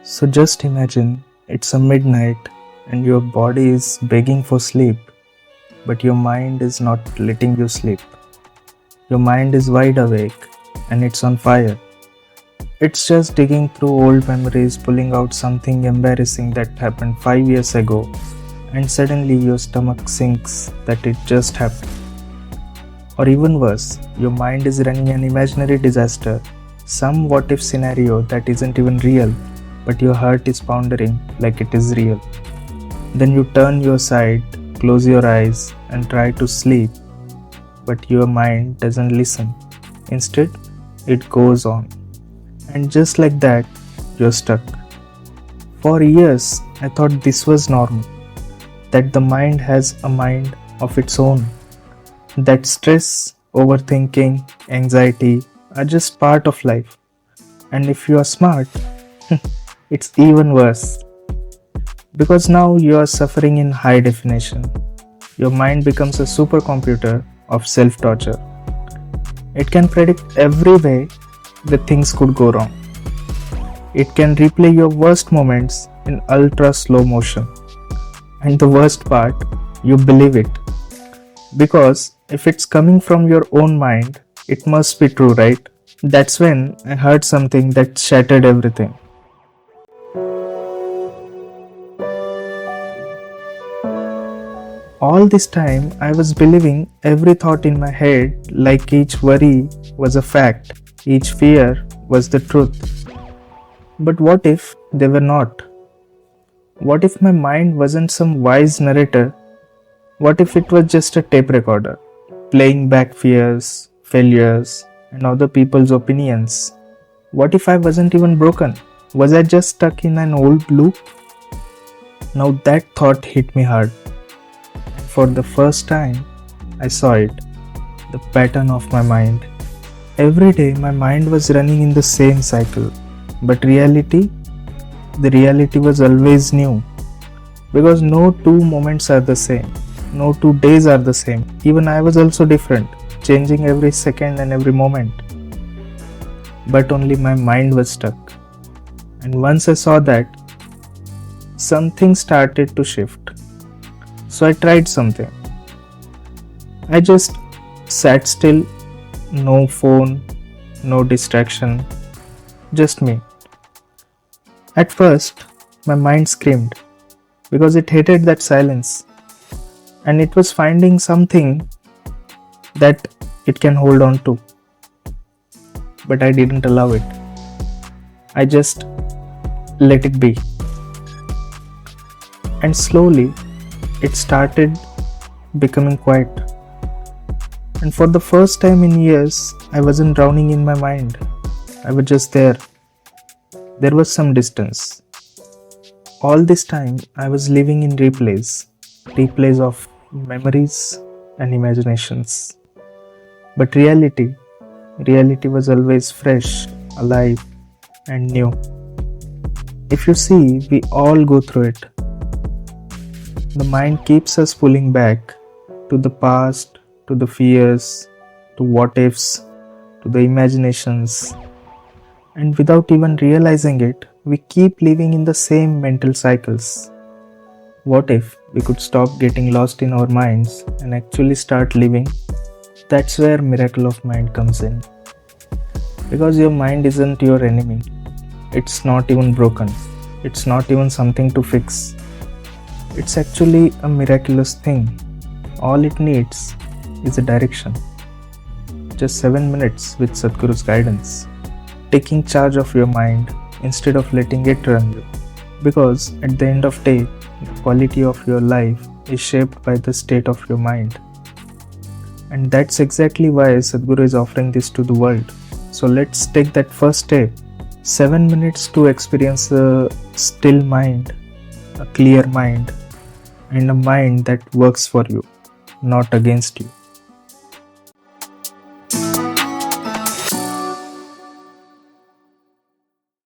So just imagine it's a midnight and your body is begging for sleep, but your mind is not letting you sleep. Your mind is wide awake and it's on fire. It's just digging through old memories, pulling out something embarrassing that happened 5 years ago, and suddenly your stomach sinks that it just happened. Or even worse, your mind is running an imaginary disaster, some what if scenario that isn't even real, but your heart is pounding like it is real. Then you turn your side, close your eyes, and try to sleep, but your mind doesn't listen. Instead, it goes on. And just like that, you're stuck. For years, I thought this was normal, that the mind has a mind of its own, that stress, overthinking, anxiety are just part of life. And if you are smart, it's even worse. Because now you are suffering in high definition. Your mind becomes a supercomputer of self-torture. It can predict every way that things could go wrong. It can replay your worst moments in ultra slow motion. And the worst part, you believe it. Because if it's coming from your own mind, it must be true, right? That's when I heard something that shattered everything. All this time, I was believing every thought in my head, like each worry was a fact, each fear was the truth. But what if they were not? What if my mind wasn't some wise narrator? What if it was just a tape recorder, playing back fears, failures, and other people's opinions? What if I wasn't even broken? Was I just stuck in an old loop? Now that thought hit me hard. For the first time, I saw it, the pattern of my mind. Every day, my mind was running in the same cycle, but the reality was always new. Because no two moments are the same, no 2 days are the same. Even I was also different, changing every second and every moment. But only my mind was stuck. And once I saw that, something started to shift. So I tried something. I just sat still, no phone, no distraction, just me. At first, my mind screamed because it hated that silence and it was finding something that it can hold on to. But I didn't allow it. I just let it be. And slowly, it started becoming quiet. And for the first time in years, I wasn't drowning in my mind. I was just there. There was some distance. All this time, I was living in replays of memories and imaginations. But reality was always fresh, alive, and new. If you see, we all go through it. The mind keeps us pulling back to the past, to the fears, to what ifs, to the imaginations. And without even realizing it, we keep living in the same mental cycles. What if we could stop getting lost in our minds and actually start living? That's where miracle of mind comes in. Because your mind isn't your enemy. It's not even broken. It's not even something to fix. It's actually a miraculous thing. All it needs is a direction. Just 7 minutes with Sadhguru's guidance. Taking charge of your mind instead of letting it run you. Because at the end of the day, the quality of your life is shaped by the state of your mind. And that's exactly why Sadhguru is offering this to the world. So let's take that first step. 7 minutes to experience a still mind, a clear mind, and a mind that works for you, not against you.